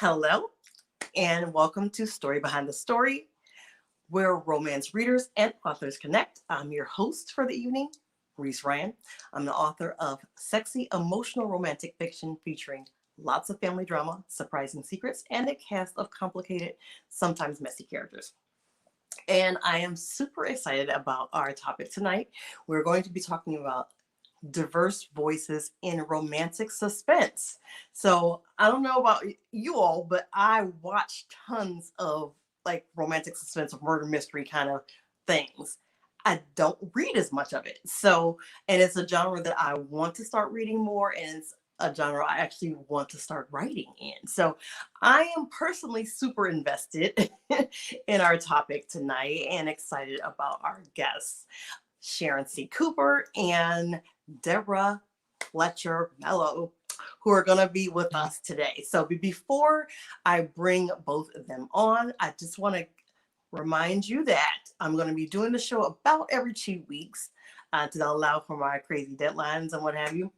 Hello, and welcome to Story Behind the Story, where romance readers and authors connect. I'm your host for the evening, Reese Ryan. I'm the author of sexy, emotional romantic fiction featuring lots of family drama, surprising secrets, and a cast of complicated, sometimes messy characters. And I am super excited about our topic tonight. We're going to be talking about diverse voices in romantic suspense. So I don't know about you all, but I watch tons of like romantic suspense or murder mystery kind of things. I don't read as much of it. So, and it's a genre that I want to start reading more, and it's a genre I actually want to start writing in. So I am personally super invested in our topic tonight and excited about our guests, Sharon C. Cooper and Deborah Fletcher Mello, who are going to be with us today. So before I bring both of them on, I just want to remind you that I'm going to be doing the show about every 2 weeks to allow for my crazy deadlines and what have you.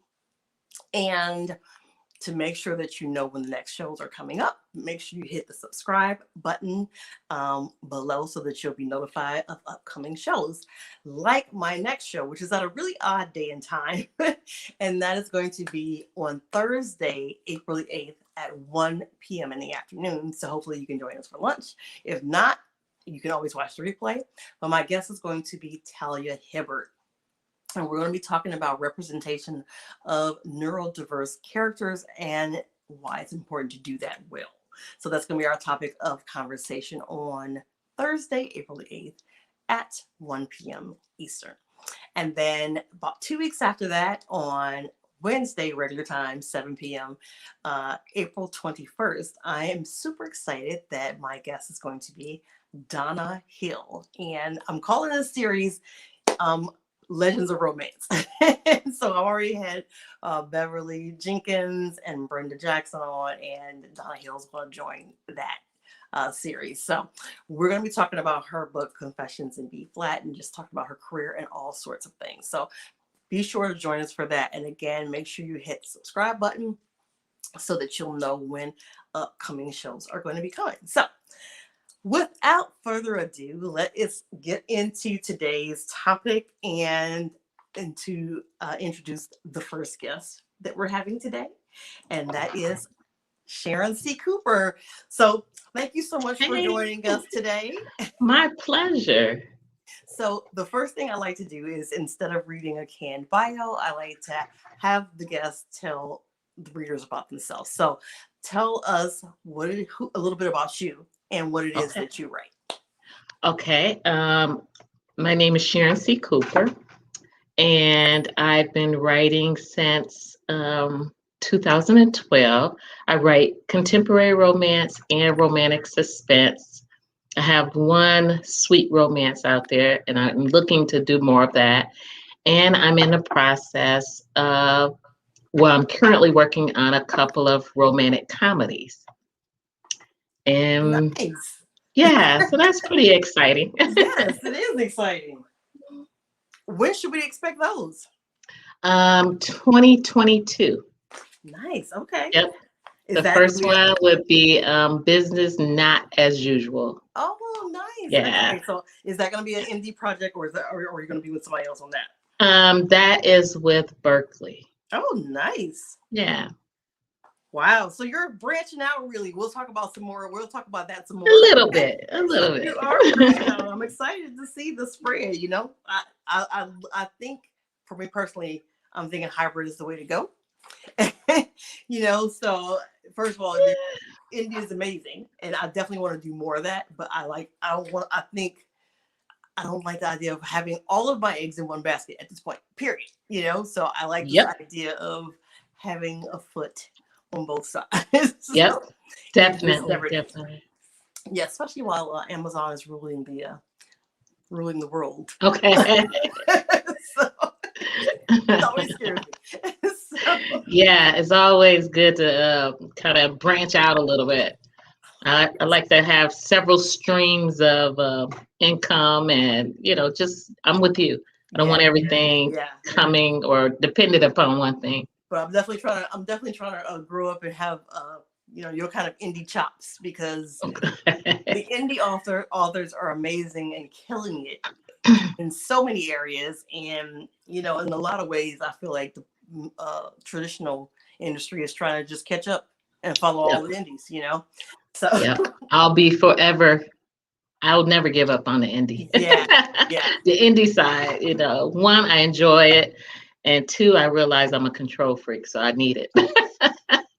And to make sure that you know when the next shows are coming up, make sure you hit the subscribe button below so that you'll be notified of upcoming shows, like my next show, which is at a really odd day and time. And that is going to be on Thursday, April 8th at 1 p.m. in the afternoon. So hopefully you can join us for lunch. If not, you can always watch the replay. But my guest is going to be Talia Hibbert. And we're going to be talking about representation of neurodiverse characters and why it's important to do that well. So that's going to be our topic of conversation on Thursday, April 8th at 1 p.m. Eastern. And then about 2 weeks after that, on Wednesday, regular time, 7 p.m., April 21st, I am super excited that my guest is going to be Donna Hill. And I'm calling this series Legends of Romance. So I already had Beverly Jenkins and Brenda Jackson on, and Donna Hill's going to join that series. So we're going to be talking about her book, Confessions in B Flat, and just talk about her career and all sorts of things. So be sure to join us for that. And again, make sure you hit the subscribe button so that you'll know when upcoming shows are going to be coming. So without further ado, let's get into today's topic and to introduce the first guest that we're having today, and that is Sharon C. Cooper. So thank you so much for joining us today. My pleasure. So the first thing I like to do is, instead of reading a canned bio, I like to have the guests tell the readers about themselves. So tell us a little bit about you and what it is that you write. Okay. My name is Sharon C. Cooper, and I've been writing since 2012. I write contemporary romance and romantic suspense. I have one sweet romance out there, and I'm looking to do more of that. And I'm in the process of, I'm currently working on a couple of romantic comedies. And nice. Yeah, so that's pretty exciting. Yes, it is exciting. When should we expect those? 2022. Nice. Okay. Yep. The first one would be Business Not as Usual. Oh, nice. Yeah. Okay. So is that going to be an indie project, or are you going to be with somebody else on that? That is with Berkeley. Oh, nice. Yeah. Wow. So you're branching out, really. We'll talk about some more. We'll talk about that some more. A little bit. You are branching out. I'm excited to see the spread. You know, I think for me personally, I'm thinking hybrid is the way to go. You know, so first of all, India is amazing, and I definitely want to do more of that. But I don't like the idea of having all of my eggs in one basket at this point. Period. You know, so I like this idea of having a foot on both sides. Yep, definitely. Yeah, especially while Amazon is ruling the world. Okay. So it always scares me. So, yeah, it's always good to kind of branch out a little bit. I like to have several streams of income, and just I'm with you. I don't want everything coming or dependent upon one thing. But I'm definitely trying to grow up and have your kind of indie chops, because Okay. the indie authors are amazing and killing it in so many areas. And, in a lot of ways, I feel like the traditional industry is trying to just catch up and follow all Yep. the indies. So, Yep. I'll be forever. I'll never give up on the indie. yeah, yeah. The indie side, one, I enjoy it. And two, I realize I'm a control freak, so I need it.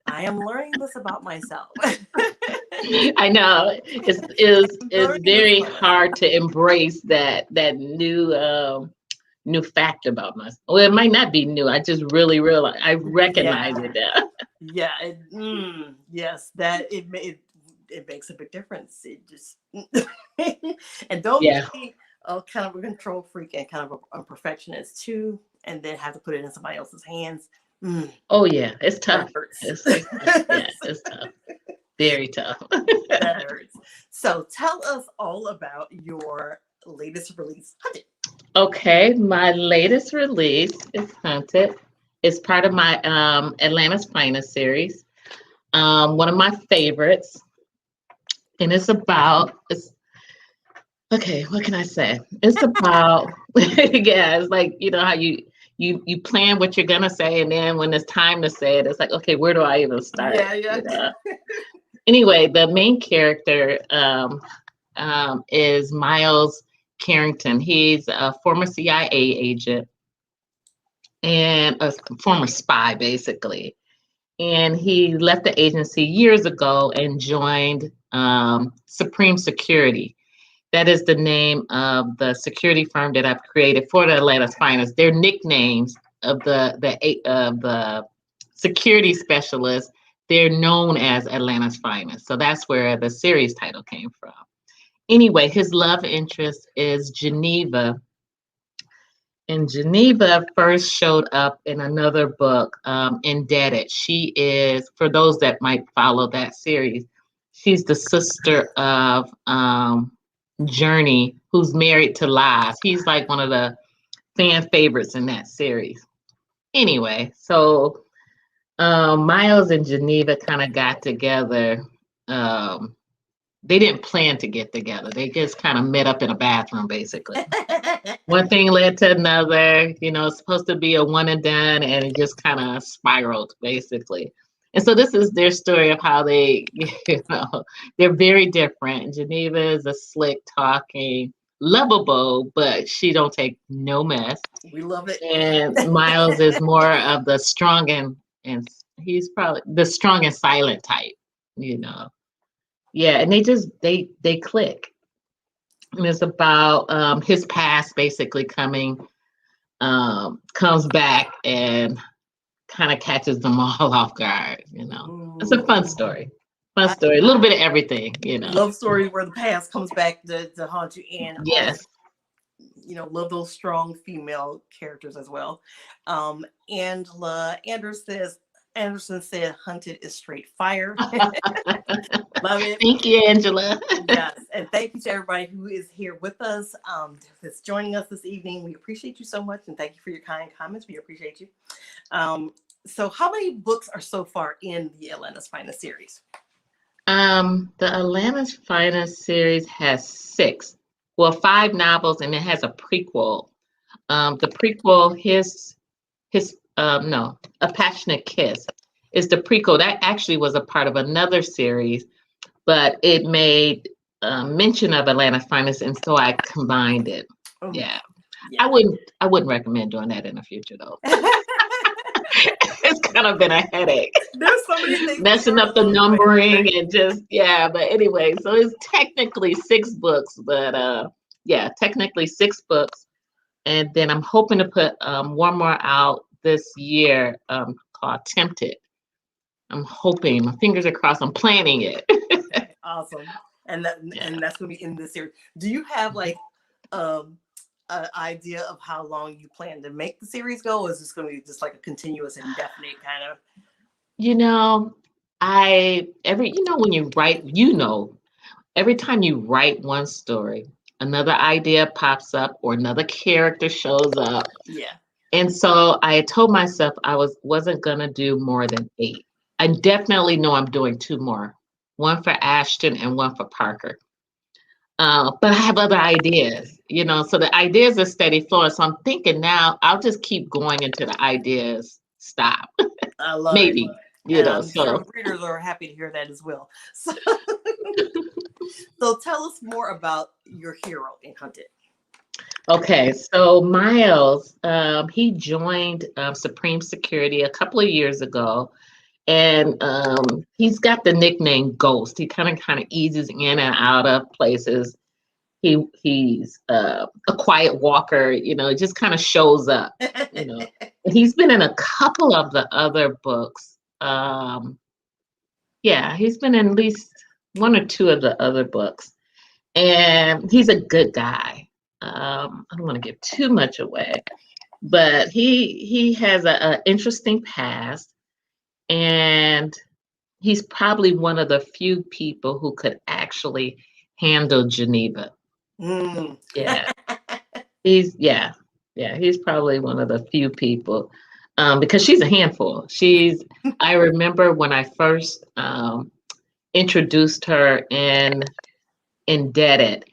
I am learning this about myself. I know it's Learning this very about myself. hard to embrace that new fact about myself. Well, it might not be new. I just really realize I recognize Yeah, it now. yeah. Yes, that it makes a big difference. It just and don't Yeah. be kind of a control freak and kind of a perfectionist too, and then have to put it in somebody else's hands. Mm, Oh yeah, it's that tough. hurts. Yeah, it's tough. Very tough. That hurts. So tell us all about your latest release, Hunted. Okay, my latest release is Hunted. It's part of my Atlanta's Finest series. One of my favorites. And it's okay, what can I say? It's about yeah, it's like how you plan what you're gonna say, and then when it's time to say it, it's like, okay, where do I even start? Yeah, yeah. Anyway, the main character is Miles Carrington. He's a former CIA agent and a former spy, basically. And he left the agency years ago and joined Supreme Security. That is the name of the security firm that I've created for the Atlanta's Finest. Their nicknames of the security specialists. They're known as Atlanta's Finest. So that's where the series title came from. Anyway, his love interest is Geneva. And Geneva first showed up in another book, Indebted. She is, for those that might follow that series, she's the sister of Journey, who's married to Lies. He's like one of the fan favorites in that series. Anyway, so Miles and Geneva kind of got together. Um, they didn't plan to get together. They just kind of met up in a bathroom, basically. One thing led to another. It's supposed to be a one and done, and it just kind of spiraled, basically. And so this is their story of how they, they're very different. Geneva is a slick talking, lovable, but she don't take no mess. We love it. And Miles is more of the strong and he's probably the strong and silent type, you know. Yeah, and they click. And it's about his past basically comes back and kind of catches them all off guard. It's a fun Ooh. story. Fun story. A little bit of everything. Love story where the past comes back to haunt you, and also, Yes. love those strong female characters as well. Angela Anderson said Hunted is straight fire. Love it. Thank you, Angela. Yes, and thank you to everybody who is here with us, that's joining us this evening. We appreciate you so much, and thank you for your kind comments. We appreciate you. So how many books are so far in the Atlanta's Finest series? The Atlanta's Finest series has 6. Well, 5 novels, and it has a prequel. The prequel, no, A Passionate Kiss, is the prequel. That actually was a part of another series, but it made mention of Atlanta's Finest, and so I combined it. Oh, Yeah. yeah. I wouldn't recommend doing that in the future, though. It's kind of been a headache. There's so many things Messing up the numbering and just, yeah. But anyway, so it's technically 6 books, but yeah, technically 6 books. And then I'm hoping to put one more out this year called Tempted. I'm hoping, my fingers are crossed, I'm planning it. Awesome. And that's going to be in this series. Do you have like an idea of how long you plan to make the series go? Or is this going to be just like a continuous, indefinite kind of? When you write, every time you write one story, another idea pops up or another character shows up. Yeah. And so I told myself I wasn't gonna do more than 8. I definitely know I'm doing two more, one for Ashton and one for Parker. But I have other ideas, so the ideas are steady flowing. So I'm thinking now I'll just keep going until the ideas stop. I love it. Maybe, And I'm so. sure readers are happy to hear that as well. So, so tell us more about your hero in Hunted. Okay, so Miles, he joined Supreme Security a couple of years ago, and he's got the nickname Ghost. He kind of eases in and out of places. He's a quiet walker, just kind of shows up, And he's been in a couple of the other books. Yeah, he's been in at least one or two of the other books, and he's a good guy. I don't want to give too much away, but he has a interesting past, and he's probably one of the few people who could actually handle Geneva. Mm. Yeah, he's probably one of the few people, because she's a handful. I remember when I first introduced her in Indebted,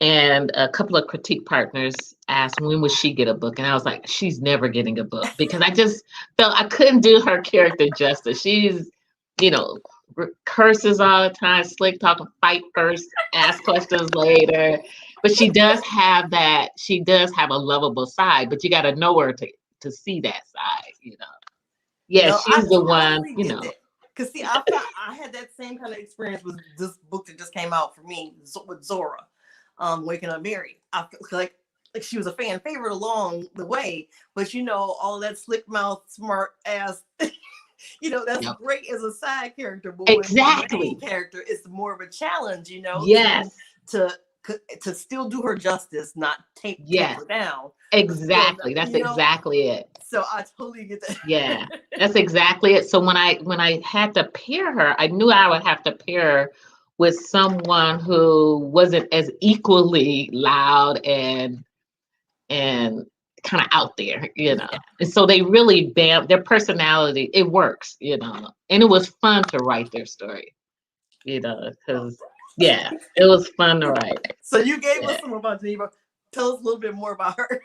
and a couple of critique partners asked when would she get a book, and I was like, she's never getting a book, because I just felt I couldn't do her character justice. She's, curses all the time, slick talking, fight first, ask questions later. But she does have a lovable side, but you got to know her to see that side. Yeah, No, she's I the one, totally get that. Because see, I had that same kind of experience with this book that just came out for me with Zora, Waking Up Mary. I feel like she was a fan favorite along the way, but all that slick mouth, smart ass, that's Yep. great as a side character, but Exactly. when the main character is more of a challenge, Yes. to still do her justice, not take her down. Exactly. That's exactly it. So I totally get that. Yeah, that's exactly it. So when I had to pair her, I knew I would have to pair her with someone who wasn't as equally loud and kind of out there, Yeah. And so they really their personality, it works, And it was fun to write their story, because it was fun to write. So you gave us some about Geneva. Tell us a little bit more about her.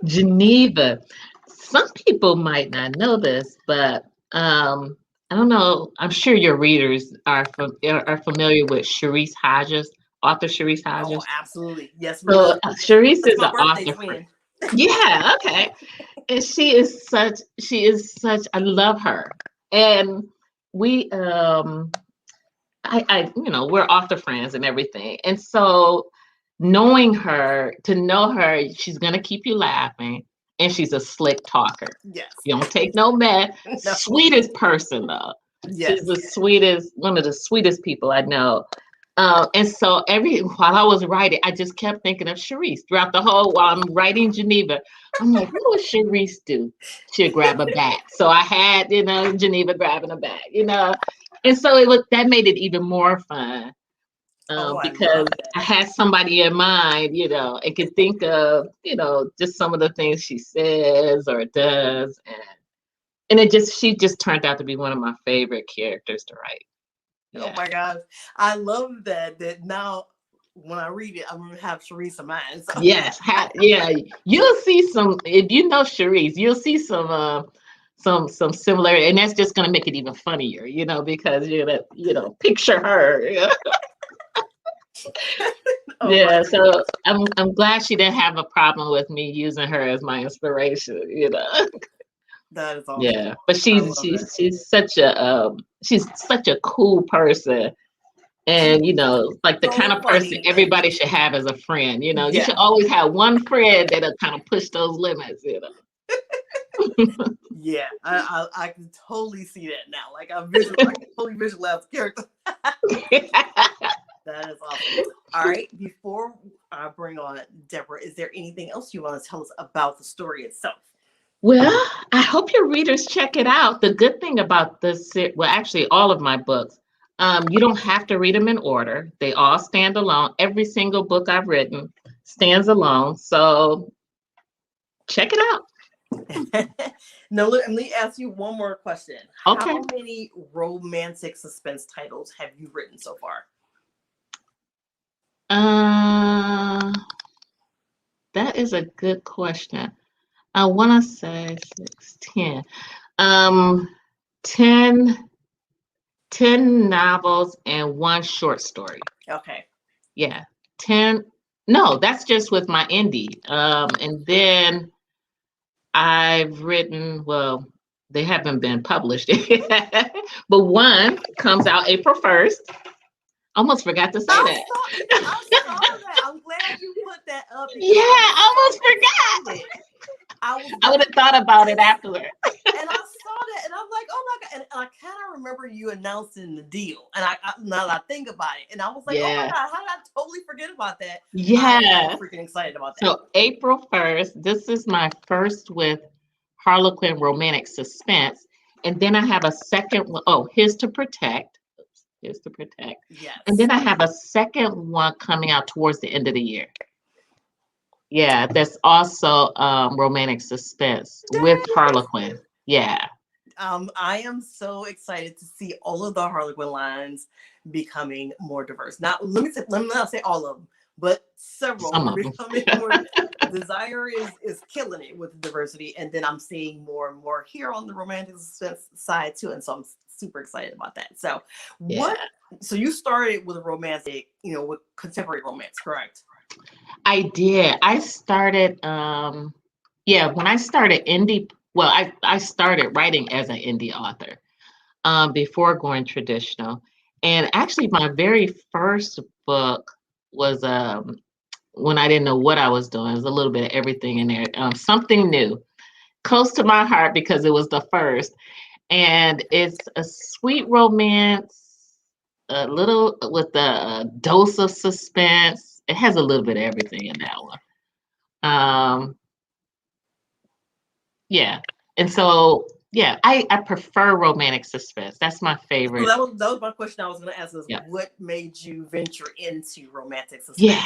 Geneva. Some people might not know this, but I don't know. I'm sure your readers are familiar with Charisse Hodges, author Charisse Hodges. Oh, absolutely. Yes. So Charisse is an birthday author. twin. Yeah, okay. And she is such. I love her, and we we're author friends and everything, and so to know her, she's gonna keep you laughing. And she's a slick talker. Yes. You don't take no mess. No. Sweetest person, though. Yes. She's one of the sweetest people I know. And so while I was writing, I just kept thinking of Charisse throughout while I'm writing Geneva. I'm like, what would Charisse do? She'd grab a bat. So I had, Geneva grabbing a bat, And so that made it even more fun. Because I had somebody in mind, and could think of, just some of the things she says or does, and she just turned out to be one of my favorite characters to write. Yeah. Oh my gosh, I love that now when I read it, I'm gonna have Charisse in mind. So. Yes, you'll see some. If you know Charisse, you'll see some similar, and that's just gonna make it even funnier, because you're gonna, picture her. Yeah, so I'm glad she didn't have a problem with me using her as my inspiration, That is awesome. Yeah, but she's such a cool person, and like the kind of person everybody should have as a friend. You should always have one friend that'll kind of push those limits. Yeah, I can totally see that now. Like I can totally visualize the character. That is awesome. All right, before I bring on Deborah, is there anything else you want to tell us about the story itself? Well, I hope your readers check it out. The good thing about this, well, actually, all of my books, you don't have to read them in order. They all stand alone. Every single book I've written stands alone. So check it out. Now, let me ask you one more question. Okay. How many romantic suspense titles have you written so far? That is a good question. I want to say 6, 10. Um, 10, 10 novels and 1 short story. Okay. Yeah, 10. No, that's just with my indie. And then I've written, well, they haven't been published yet, but 1 comes out April 1st. Almost forgot to say that. I saw that. I'm glad you put that up. Yeah, I almost forgot. I would have thought about it afterward. And I saw that, and I'm like, oh my god! And I kind of remember you announcing the deal. And now that I think about it, and I was like, oh my god, how did I totally forget about that? Yeah, I'm freaking excited about that. So April 1st, this is my first with Harlequin romantic suspense, and then I have a second one. Oh, Here's to Protect. Here's to Protect. Yes. And then I have a second one coming out towards the end of the year. Yeah, that's also romantic suspense with Harlequin. Yeah. I am so excited to see all of the Harlequin lines becoming more diverse. Now, let me not say all of them, but several Some are of them. becoming more. Desire is killing it with the diversity, and then I'm seeing more and more here on the romantic suspense side too, and so I'm super excited about that. So, So you started with romantic, with contemporary romance, correct? I did. I started, when I started indie, well, I started writing as an indie author before going traditional. And actually, my very first book was when I didn't know what I was doing. It was a little bit of everything in there, something new, close to my heart because it was the first. And it's a sweet romance, a little with a dose of suspense. It has a little bit of everything in that one. Yeah. And so, I prefer romantic suspense. That's my favorite. So that was my question I was going to ask is what made you venture into romantic suspense? Yeah,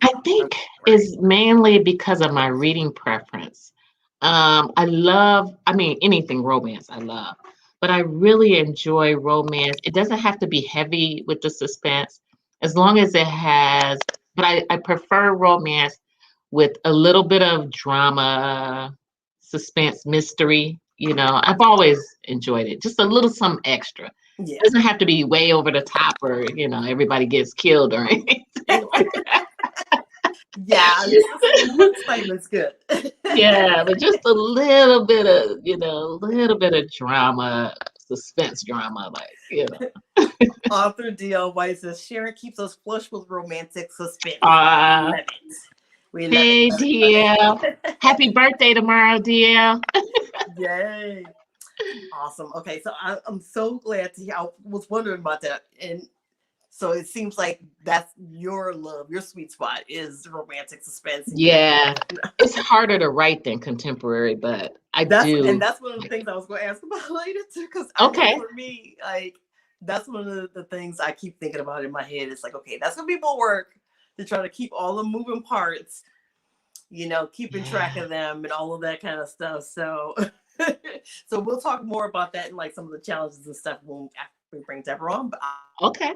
I think it's mainly because of my reading preference. Anything romance I love, but I really enjoy romance. It doesn't have to be heavy with the suspense as long as it has, but I prefer romance with a little bit of drama, suspense, mystery. I've always enjoyed it. Just a little something extra. Yeah. It doesn't have to be way over the top or, everybody gets killed or anything like that. Yeah, excitement's good. Yeah, but just a little bit of drama, suspense drama, Author D.L. White says Sharon keeps us flush with romantic suspense. We love it. DL. Happy birthday tomorrow, DL. Yay. Awesome. Okay, so I'm so glad to hear. I was wondering about that. And so it seems like that's your love, your sweet spot is romantic suspense. Yeah. It's harder to write than contemporary, but do. And that's one of the things I was going to ask about later too, because for me, that's one of the things I keep thinking about in my head. It's like, okay, that's going to be more work to try to keep all the moving parts, keeping track of them and all of that kind of stuff. So, so we'll talk more about that and like some of the challenges and stuff after we bring Deborah on. But okay.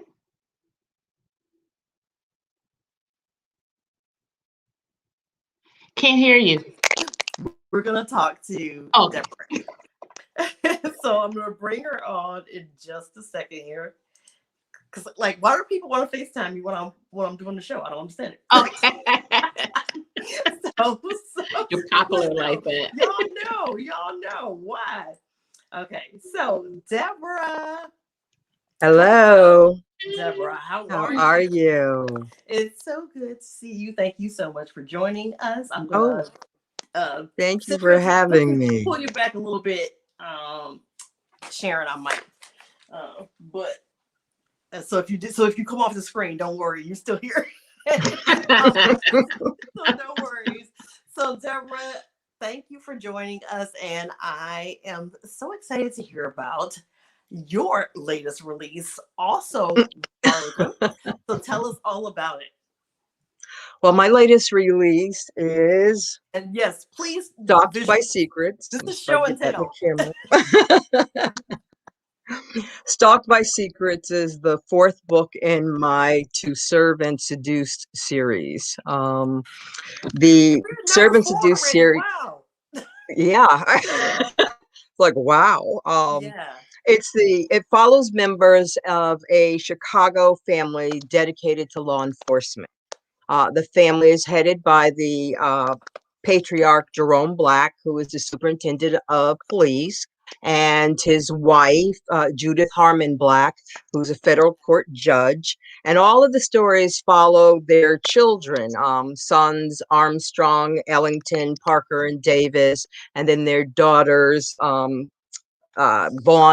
Can't hear you. We're going to talk to Deborah. So I'm going to bring her on in just a second here. Because, why do people want to FaceTime me when I'm doing the show? I don't understand it. Okay. so you're popular like that. Y'all know why. Okay, so Deborah. Hello. Deborah, how are you? It's so good to see you. Thank you so much for joining us. I'm gonna thank you for having me. Pull you back a little bit, Sharon. I might, but so if you come off the screen, don't worry, you're still here. So no worries. So Deborah, thank you for joining us, and I am so excited to hear about your latest release, also Harlequin. So tell us all about it. Well, my latest release is And yes, please Stalked by Secrets. This is If I show get and that in tell. the camera. Stalked by Secrets is the fourth book in my To Serve and Seduce series. The We're Serve number and 4 Seduce already. series, Wow. yeah. Like, wow. Yeah. It follows members of a Chicago family dedicated to law enforcement. The family is headed by the patriarch Jerome Black, who is the superintendent of police, and his wife, Judith Harmon Black, who's a federal court judge. And all of the stories follow their children, sons Armstrong, Ellington, Parker, and Davis, and then their daughters, Vaughn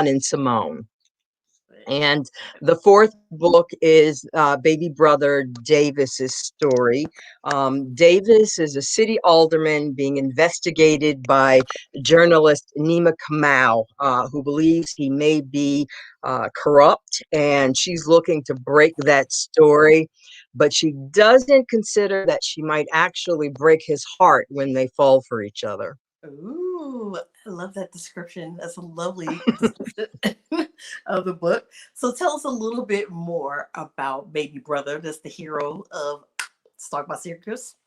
and Simone. And the fourth book is baby brother Davis's story. Davis is a city alderman being investigated by journalist Nima Kamau, who believes he may be corrupt, and she's looking to break that story. But she doesn't consider that she might actually break his heart when they fall for each other. Ooh, I love that description. That's a lovely description of the book. So tell us a little bit more about Baby Brother. That's the hero of Stalked by Secrets.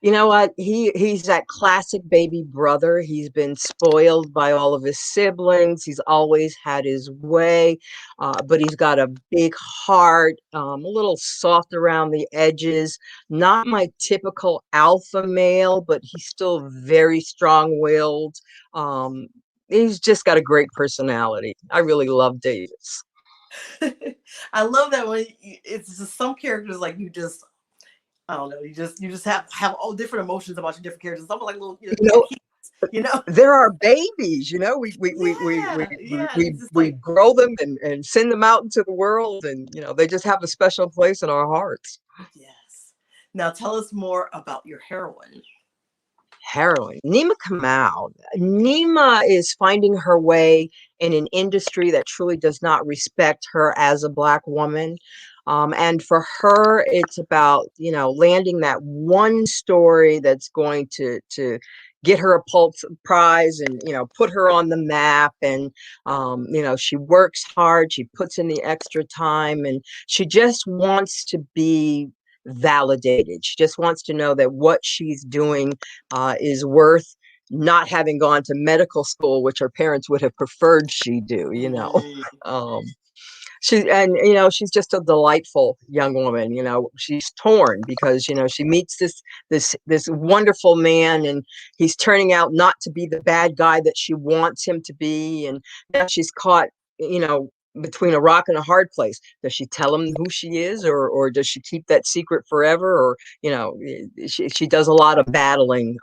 You know what? He's that classic baby brother. He's been spoiled by all of his siblings. He's always had his way, but he's got a big heart, a little soft around the edges. Not my typical alpha male, but he's still very strong-willed. He's just got a great personality. I really love Davis. I love that when it's just some characters like you just I don't know. You just have all different emotions about your different characters. It's almost like little You know, kids, you know. there are babies, you know, Yeah. It's just we like grow them and send them out into the world, and they just have a special place in our hearts. yes. Now tell us more about your heroine. Heroine, Nima Kamau. Nima is finding her way in an industry that truly does not respect her as a Black woman. And for her, it's about, landing that one story that's going to get her a Pulitzer Prize and, put her on the map. And, she works hard, she puts in the extra time, and she just wants to be validated. She just wants to know that what she's doing is worth not having gone to medical school, which her parents would have preferred she do. Mm, Um, she's just a delightful young woman. She's torn because she meets this wonderful man, and he's turning out not to be the bad guy that she wants him to be, and now she's caught you know between a rock and a hard place. Does she tell him who she is, or does she keep that secret forever? Or she does a lot of battling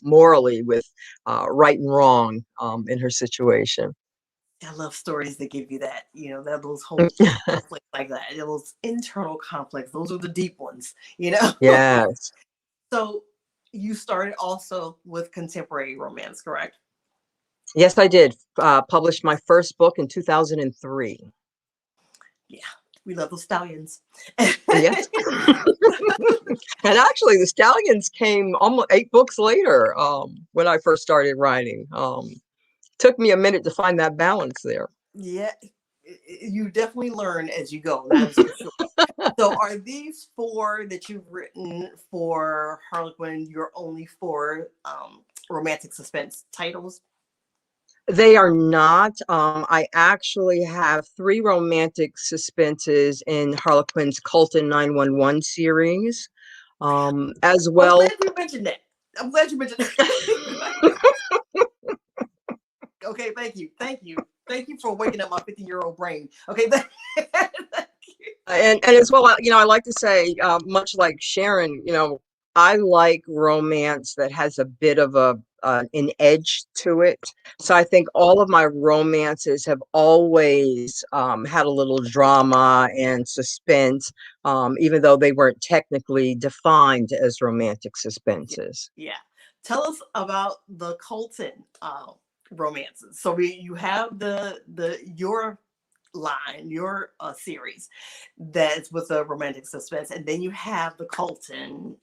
morally with right and wrong in her situation. I love stories that give you that, that those whole conflicts like that, those internal conflicts. Those are the deep ones. Yes. So you started also with contemporary romance, correct? Yes, I did. Published my first book in 2003. Yeah, we love those stallions. Yes. And actually, the Stallions came almost 8 books later when I first started writing. Took me a minute to find that balance there. Yeah, you definitely learn as you go. That is for sure. So are these 4 that you've written for Harlequin your only 4 romantic suspense titles? They are not. I actually have 3 romantic suspenses in Harlequin's Colton 911 series, as I'm well. glad you mentioned that. I'm glad you mentioned that. Okay, thank you. Thank you for waking up my 50-year-old brain. Okay, thank you. And as well, I like to say, much like Sharon, I like romance that has a bit of an edge to it. So I think all of my romances have always had a little drama and suspense, even though they weren't technically defined as romantic suspenses. Yeah. Tell us about the Colton romances. So you have your line, your series that's with a romantic suspense, and then you have the Colton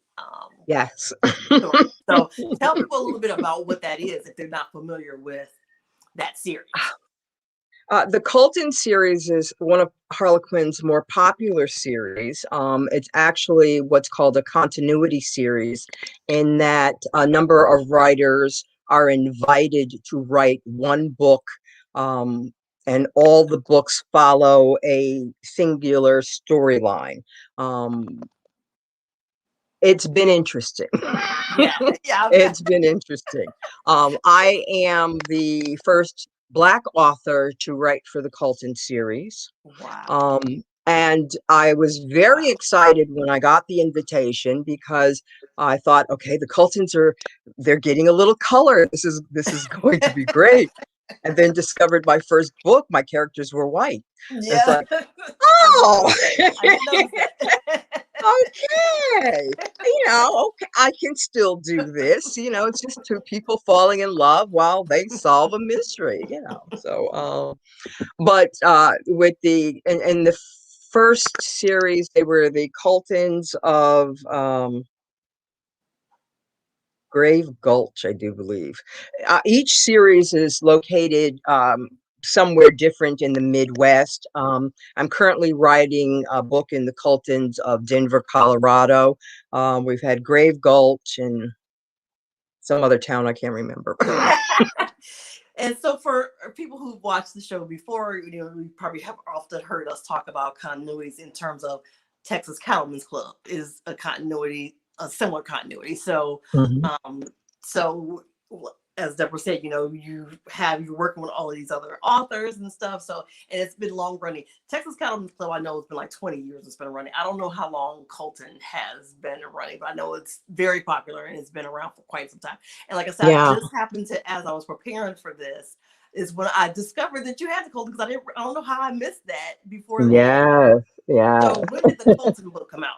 Yes. story. So tell people a little bit about what that is if they're not familiar with that series. The Colton series is one of Harlequin's more popular series. It's actually what's called a continuity series, in that a number of writers are invited to write one book, and all the books follow a singular storyline. It's been interesting. Yeah, yeah. It's been interesting. I am the first Black author to write for the Colton series. Wow. And I was very excited when I got the invitation, because I thought, okay, the Coltons they're getting a little color. This is going to be great. And then discovered my first book, my characters were white. It's Yeah. like, oh, I didn't notice that. okay, okay, I can still do this. It's just two people falling in love while they solve a mystery. So, but with in the first series, they were the Coltons of Grave Gulch, I do believe. Each series is located somewhere different in the Midwest. I'm currently writing a book in the Coltons of Denver, Colorado. We've had Grave Gulch and some other town I can't remember. And so for people who've watched the show before, you probably have often heard us talk about continuities in terms of Texas Cattlemen's Club is a continuity, a similar continuity. So, Mhm. so as Deborah said, you're working with all of these other authors and stuff. So, and it's been long running. Texas Cattlemen's Club, I know it's been like 20 years it's been running. I don't know how long Colton has been running, but I know it's very popular and it's been around for quite some time. And like I said, Yeah. I just happened to, as I was preparing for this, is when I discovered that you had the Colton, because I don't know how I missed that before then. Yes, yeah. So when did the Colton book come out?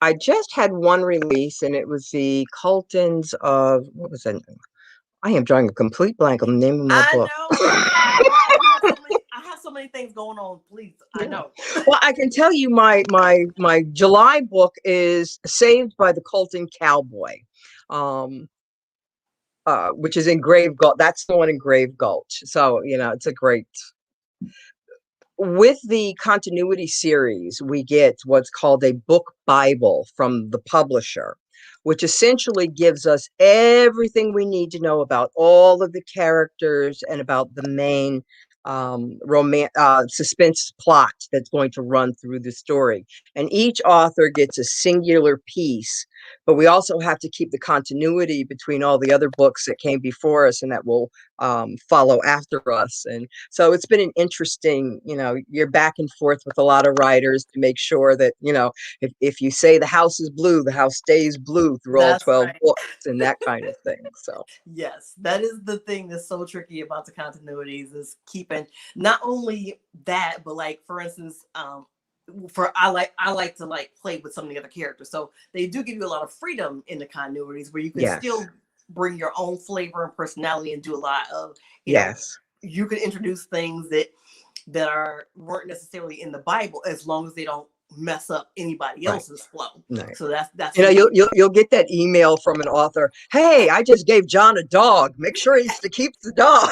I just had one release, and it was the Coltons of, what was it? I am drawing a complete blank on the name of my I book. know. I have so many things going on. Please, I know. Well, I can tell you my July book is Saved by the Colton Cowboy, which is in Grave Gulch. That's the one in Grave Gulch. So, it's a great. With the continuity series, we get what's called a book Bible from the publisher, which essentially gives us everything we need to know about all of the characters and about the main suspense plot that's going to run through the story. And each author gets a singular piece, but we also have to keep the continuity between all the other books that came before us and that will follow after us. And so it's been an interesting, you're back and forth with a lot of writers to make sure that, if you say the house is blue, the house stays blue through all That's 12 right. books and that kind of thing. So Yes, that is the thing that's so tricky about the continuities, is keeping not only that, but like for instance, I like to like play with some of the other characters. So they do give you a lot of freedom in the continuities where you can yes, still bring your own flavor and personality and do a lot of, yes, you can introduce things that weren't necessarily in the Bible, as long as they don't mess up anybody right, else's flow. right. So that's You'll get that email from an author. Hey, I just gave John a dog. Make sure he keeps the dog.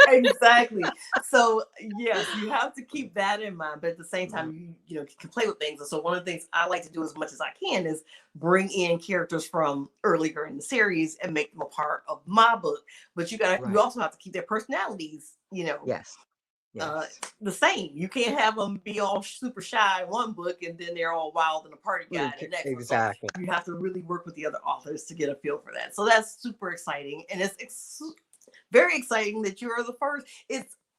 exactly. So yes, you have to keep that in mind, but at the same time, you can play with things. And so one of the things I like to do as much as I can is bring in characters from earlier in the series and make them a part of my book. But you Right. also have to keep their personalities, Yes. Yes. the same. You can't have them be all super shy in one book and then they're all wild and a party guy in the next one. So Exactly. you have to really work with the other authors to get a feel for that. So that's super exciting, and it's very exciting that you are the first.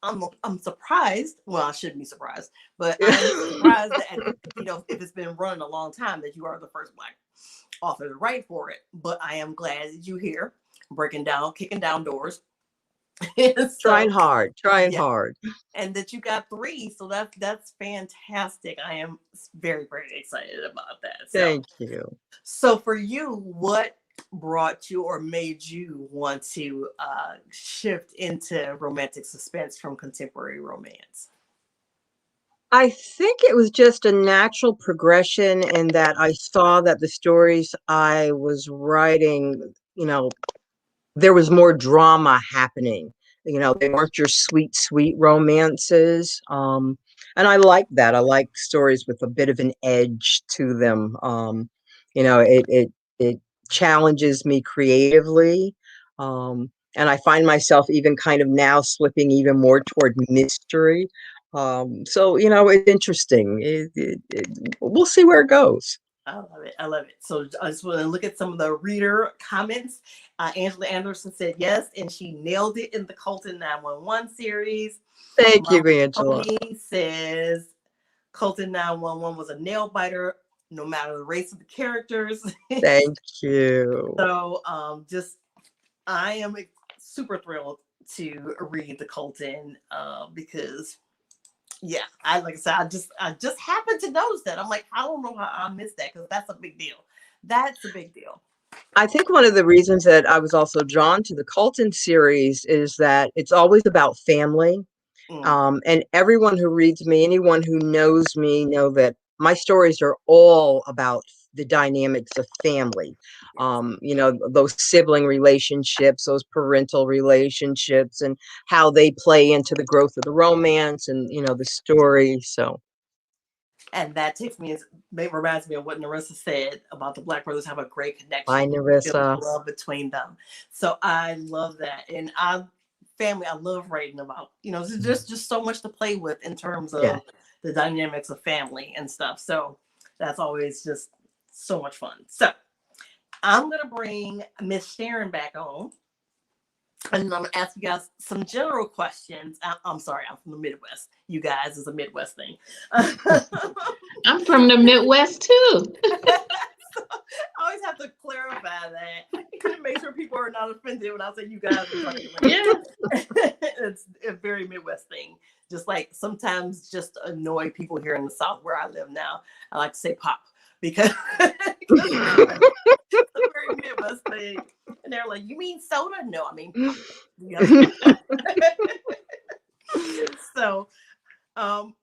I'm surprised. Well, I shouldn't be surprised, but I'm surprised that if it's been running a long time, that you are the first Black author to write for it. But I am glad that you're here, kicking down doors. So, trying hard, and that you got 3. So that's fantastic. I am very, very excited about that. So, Thank you. so for you, what brought you or made you want to shift into romantic suspense from contemporary romance? I think it was just a natural progression in that I saw that the stories I was writing, there was more drama happening. They weren't your sweet, sweet romances. And I like that. I like stories with a bit of an edge to them. It challenges me creatively. And I find myself even kind of now slipping even more toward mystery. So, it's interesting. We'll see where it goes. I love it. I love it. So I just want to look at some of the reader comments. Angela Anderson said yes, and she nailed it in the Colton 911 series. Thank you, Angela. Tony says Colton 911 was a nail biter, no matter the race of the characters. Thank you. So I am super thrilled to read the Colton because like I said, I just happened to notice that. I'm like, I don't know how I missed that because that's a big deal. That's a big deal. I think one of the reasons that I was also drawn to the Colton series is that it's always about family. And everyone who reads me, anyone who knows me, know that my stories are all about the dynamics of family. Those sibling relationships, those parental relationships, and how they play into the growth of the romance and, the story. So. And that reminds me of what Narissa said about the Black brothers have a great connection. Bye, Narissa. Love between them. So I love that. And I love writing about, there's just so much to play with in terms of the dynamics of family and stuff. So that's always just so much fun. So I'm going to bring Miss Sharon back on. And I'm going to ask you guys some general questions. I'm sorry, I'm from the Midwest. You guys is a Midwest thing. I'm from the Midwest too. So I always have to clarify that to make sure people are not offended when I say you guys are talking about. Yeah. It's a very Midwest thing. Just like sometimes just to annoy people here in the South where I live now, I like to say pop because it's a very Midwest thing. And they're like, you mean soda? No, I mean pop. So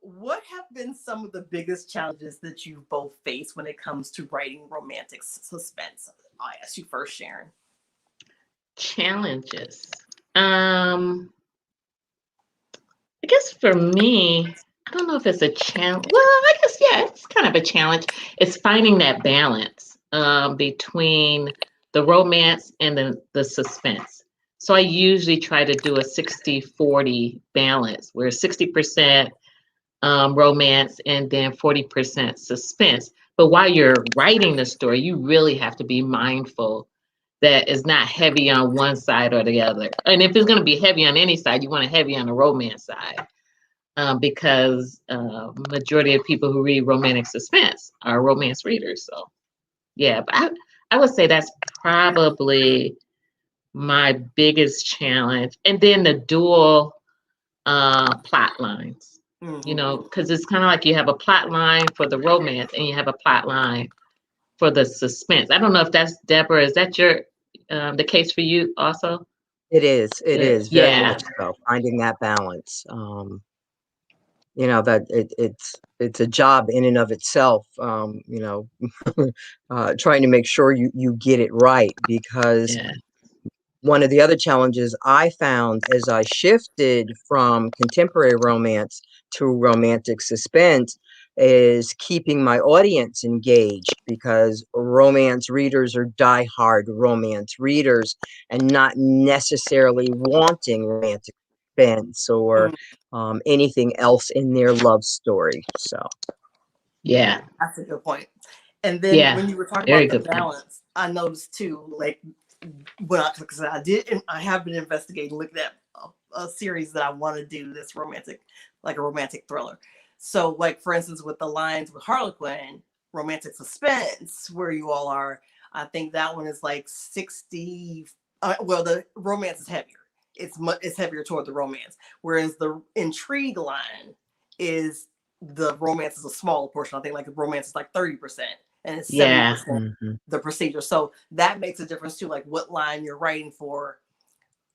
what have been some of the biggest challenges that you've both faced when it comes to writing romantic suspense? I'll ask you first, Sharon. Challenges. I guess for me, I don't know if it's a challenge. Well, I guess, it's kind of a challenge. It's finding that balance between the romance and the suspense. So I usually try to do a 60-40 balance where 60% romance and then 40% suspense. But while you're writing the story, you really have to be mindful that it's not heavy on one side or the other. And if it's going to be heavy on any side, you want it heavy on the romance side because majority of people who read romantic suspense are romance readers. So, but I would say that's probably my biggest challenge. And then the dual plot lines. Because it's kind of like you have a plot line for the romance and you have a plot line for the suspense. I don't know if that's Deborah. Is that the case for you also? It is. It is very much so. Finding that balance. That it's a job in and of itself. Trying to make sure you get it right because. One of the other challenges I found as I shifted from contemporary romance to romantic suspense is keeping my audience engaged because romance readers are diehard romance readers and not necessarily wanting romantic suspense or anything else in their love story. So, that's a good point. And then when you were talking about the balance, I noticed too, like, because I have been investigating, looking at a series that I want to do this romantic, like a romantic thriller. So, like for instance, with the lines with Harlequin, romantic suspense, where you all are, I think that one is like 60. The romance is heavier. It's heavier toward the romance, whereas the intrigue line is the romance is a smaller portion. I think like the romance is like 30%, and it's Yeah. 70% the procedure. So that makes a difference too, like what line you're writing for,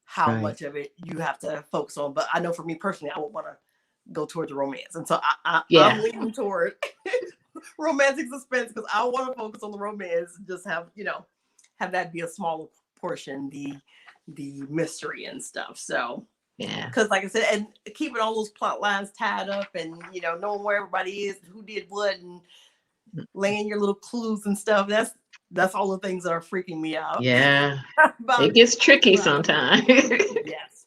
how much of it you have to focus on. But I know for me personally, I would want to go toward the romance. And so I'm leaning toward romantic suspense because I want to focus on the romance and just have, have that be a smaller portion, the mystery and stuff. So yeah, because like I said, and keeping all those plot lines tied up and knowing where everybody is, who did what, and laying your little clues and stuff. That's all the things that are freaking me out. Yeah. It gets tricky sometimes. Yes.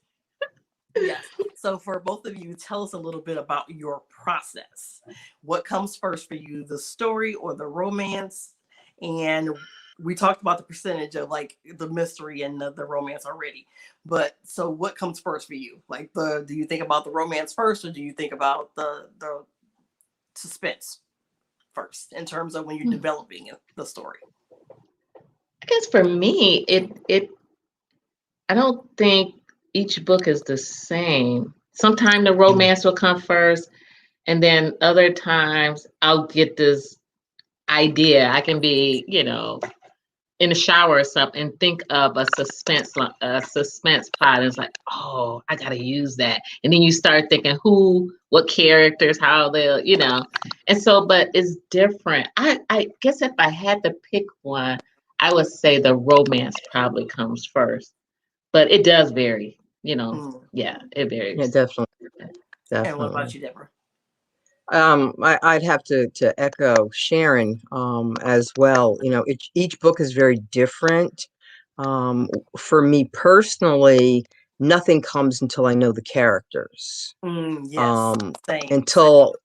Yes. So for both of you, tell us a little bit about your process. What comes first for you, the story or the romance? And we talked about the percentage of like the mystery and the romance already. But so what comes first for you? Like do you think about the romance first, or do you think about the suspense first in terms of when you're developing the story? I guess for me, I don't think each book is the same. Sometimes the romance will come first, and then other times I'll get this idea. I can be, in the shower or something and think of a suspense plot. And it's like, oh, I gotta use that. And then you start thinking who, what characters, how they'll, And so, but it's different. I guess if I had to pick one, I would say the romance probably comes first. But it does vary, Yeah, it varies. Yeah, definitely. And what about you, Deborah? I'd have to echo Sharon as well. Each book is very different. For me personally, nothing comes until I know the characters. Yes, same. Until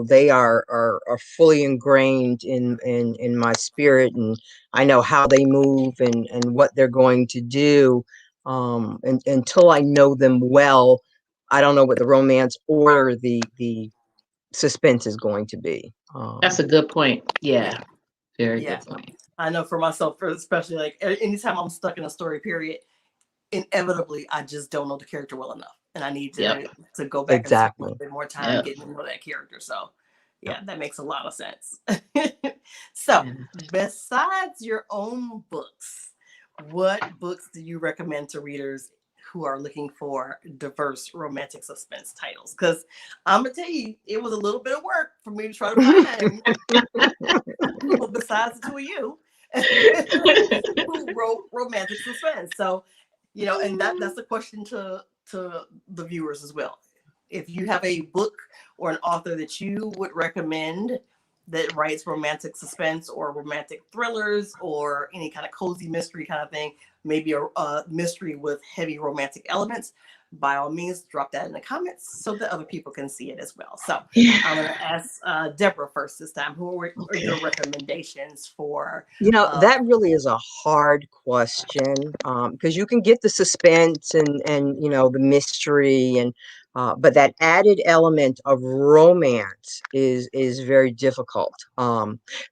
they are fully ingrained in my spirit, and I know how they move and what they're going to do. And until I know them well, I don't know what the romance or the suspense is going to be. That's a good point. Yeah. Very good point. I know for myself, especially like anytime I'm stuck in a story period, inevitably I just don't know the character well enough, and I need to go back and spend a little bit more time getting to know that character. So yeah, that makes a lot of sense. So besides your own books, what books do you recommend to readers who are looking for diverse romantic suspense titles? Because I'm gonna tell you, it was a little bit of work for me to try to find besides the two of you who wrote romantic suspense. So, and that's a question to the viewers as well. If you have a book or an author that you would recommend that writes romantic suspense or romantic thrillers or any kind of cozy mystery kind of thing, maybe a mystery with heavy romantic elements, by all means, drop that in the comments so that other people can see it as well. So I'm going to ask Deborah first this time. Who are your recommendations for? That really is a hard question because you can get the suspense and the mystery but that added element of romance is very difficult.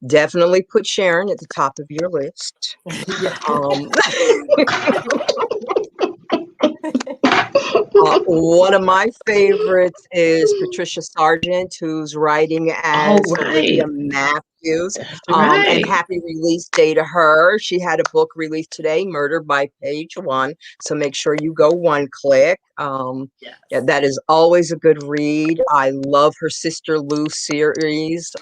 Definitely put Sharon at the top of your list. One of my favorites is Patricia Sargent, who's writing as Olivia Matthews. And happy release day to her. She had a book released today, Murder by Page One. So make sure you go one click. Yeah, that is always a good read. I love her Sister Lou series.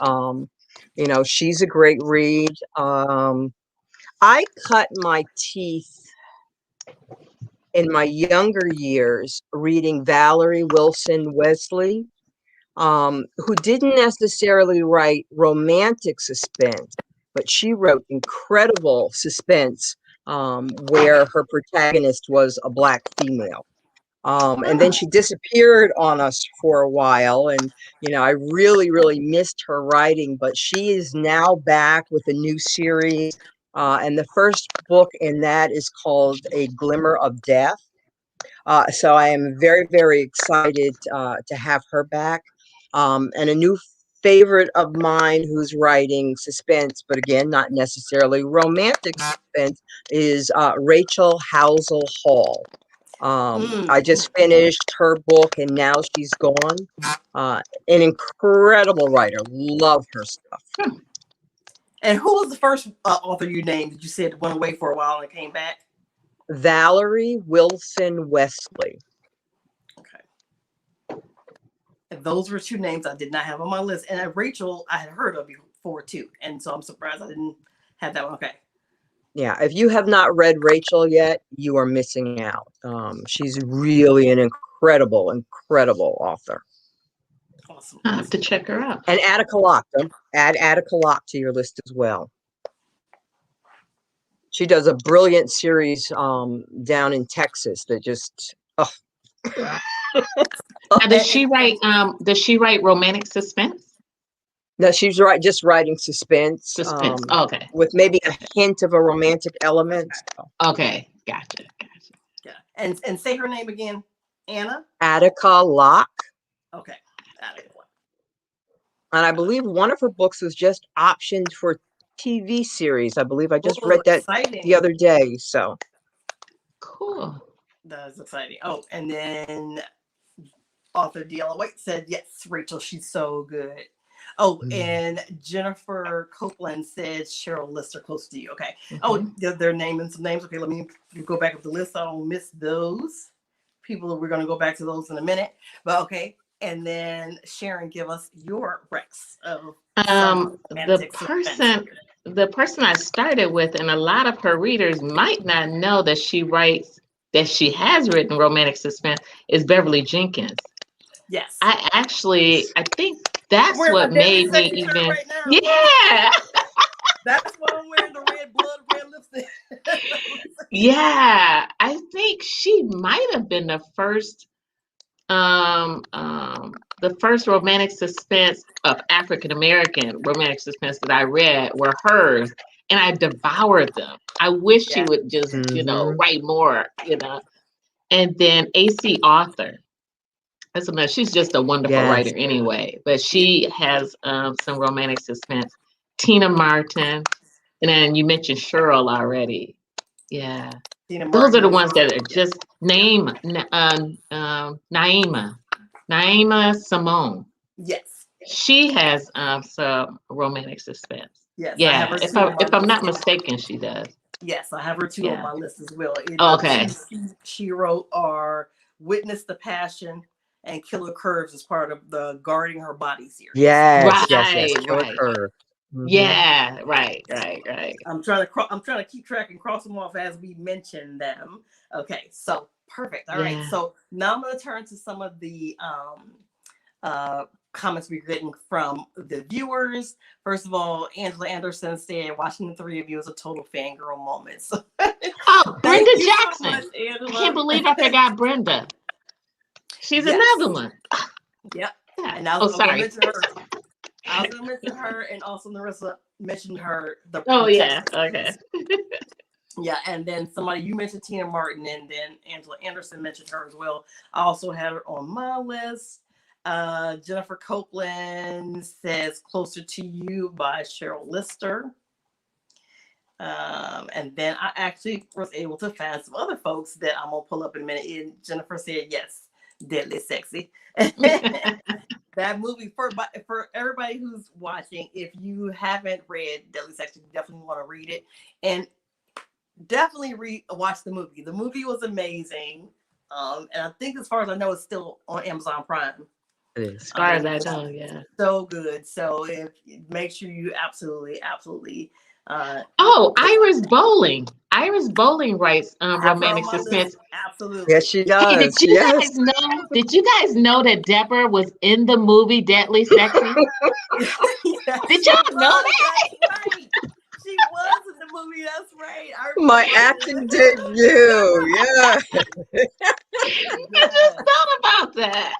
She's a great read. I cut my teeth in my younger years reading Valerie Wilson Wesley, who didn't necessarily write romantic suspense, but she wrote incredible suspense where her protagonist was a Black female. And then she disappeared on us for a while. And, I really, really missed her writing, but she is now back with a new series. And the first book in that is called A Glimmer of Death. So I am very, very excited to have her back. And a new favorite of mine who's writing suspense, but again, not necessarily romantic suspense, is Rachel Housel Hall. I just finished her book and now she's gone. An incredible writer. Love her stuff. And who was the first author you named that you said went away for a while and came back? Valerie Wilson Wesley. Okay. And those were two names I did not have on my list. And Rachel, I had heard of before too. And so I'm surprised I didn't have that one. Okay. Yeah, if you have not read Rachel yet, you are missing out. She's really an incredible, incredible author. Awesome. I have to check her out. And Attica Locke. Add Attica Locke to your list as well. She does a brilliant series down in Texas that just Now, does she write romantic suspense? No, she's just writing suspense. Suspense. Okay. With maybe a hint of a romantic element. Okay. Gotcha. Yeah. And say her name again. Anna? Attica Locke. Okay. Attica Locke. And I believe one of her books was just optioned for TV series. I believe I just read that the other day. So cool. That's exciting. Oh, and then author D.L. White said, yes, Rachel, she's so good. Oh, and Jennifer Copeland said Cheryl Lister, close to you. Okay. Oh, they're naming some names. Okay, let me go back up the list. I don't miss those people. We're going to go back to those in a minute. But okay. And then Sharon, give us your Rex of the person I started with, and a lot of her readers might not know that she has written romantic suspense, is Beverly Jenkins. Yes. I think that's what made me even. Right now. Yeah. That's why I'm wearing the red lipstick. Yeah, I think she might have been the first romantic suspense of African American romantic suspense that I read were hers, and I devoured them. I wish she would just, write more, And then AC Author. She's just a wonderful writer anyway, but she has some romantic suspense. Tina Martin, and then you mentioned Cheryl already. Yeah. Those are the ones that are just Naima Simone. Yes. She has some romantic suspense. Yes. Yeah. If I'm not mistaken, she does. Yes, I have her too on my list as well. Okay. She wrote our Witness the Passion and Killer Curves as part of the Guarding Her Body series. Yes. Killer Curve. Yeah, right. I'm trying to keep track and cross them off as we mention them. Okay, so perfect. All right. So now I'm going to turn to some of the comments we're getting from the viewers. First of all, Angela Anderson said, watching the three of you is a total fangirl moment. So, Brenda Jackson. So much, I can't believe I forgot Brenda. She's another one. Yep. Yeah. And I was going to mention her. I was going to mention her, and also Narissa mentioned her. Okay. Yeah, and then you mentioned Tina Martin, and then Angela Anderson mentioned her as well. I also had her on my list. Jennifer Copeland says Closer to You by Cheryl Lister. And then I actually was able to find some other folks that I'm going to pull up in a minute. And Jennifer said, yes, Deadly Sexy. That movie, for everybody who's watching, if you haven't read Deadly Sexy, you definitely want to read it. And definitely watch the movie. The movie was amazing. And I think, as far as I know, it's still on Amazon Prime. As far as I know, yeah. So good. So make sure you absolutely. Iris Bowling. Iris Bowling writes romantic suspense. Absolutely. Yes, she does. Hey, did you guys know that Deborah was in the movie Deadly Sexy? Did y'all know that? That's right. She was in the movie. That's right. My acting debut. Yeah. I just thought about that.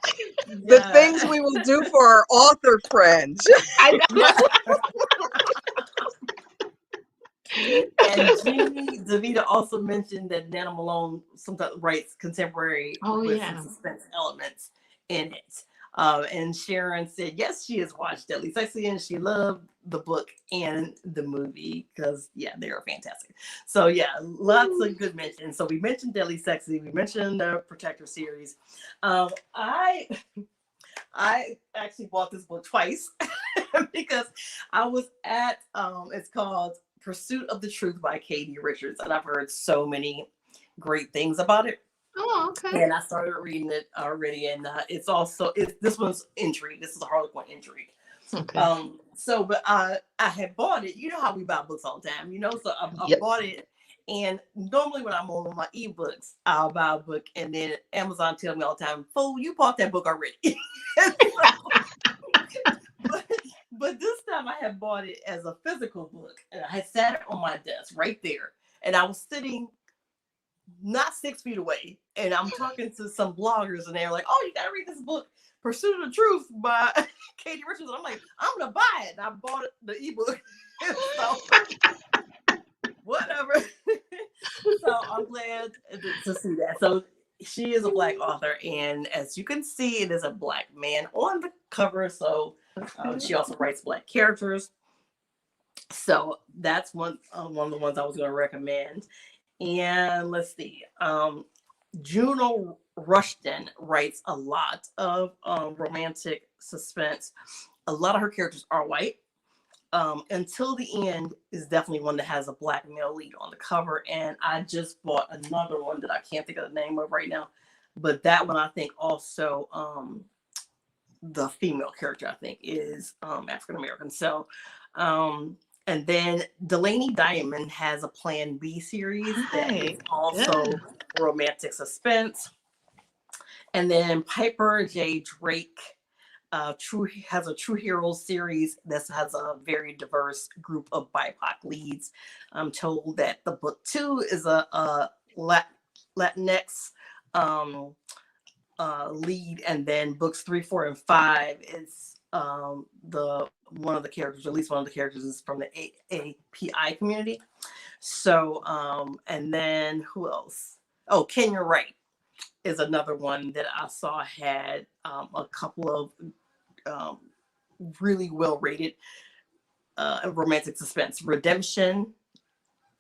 The things we will do for our author friends. I know. And Jeannie DeVita also mentioned that Nana Malone sometimes writes contemporary with some suspense elements in it. And Sharon said, yes, she has watched Deadly Sexy and she loved the book and the movie because, they are fantastic. So, lots of good mentions. So we mentioned Deadly Sexy. We mentioned the Protector series. I I actually bought this book twice because I was at it's called Pursuit of the Truth by Katie Richards, and I've heard so many great things about it. Oh, okay. And I started reading it already, and this one's intrigue. This is a Harlequin intrigue. Okay. But I had bought it. You know how we buy books all the time, so I Yep. bought it. And normally when I'm on my ebooks, I'll buy a book, and then Amazon tells me all the time, "Fool, you bought that book already." but this time I had bought it as a physical book, and I had sat it on my desk right there, and I was sitting not 6 feet away, and I'm talking to some bloggers, and they're like, "Oh, you gotta read this book, Pursuit of the Truth by Katie Richards." And I'm like, "I'm gonna buy it." And I bought it, the ebook. So whatever. So I'm glad to see that. So she is a Black author, and as you can see, it is a Black man on the cover. So she also writes Black characters. So that's one of the ones I was going to recommend. And let's see. Juno Rushton writes a lot of romantic suspense. A lot of her characters are white. Until the End is definitely one that has a Black male lead on the cover. And I just bought another one that I can't think of the name of right now. But that one, I think also the female character, I think, is African American. So, and then Delaney Diamond has a Plan B series that is also romantic suspense. And then Piper J. Drake has a True Heroes series that has a very diverse group of BIPOC leads. I'm told that the book 2 is a Latinx lead, and then books 3, 4, and 5 is the one of the characters, or at least one of the characters, is from the API community. So, and then who else? Oh, Kenya Wright is another one that I saw had a couple of really well rated romantic suspense. Redemption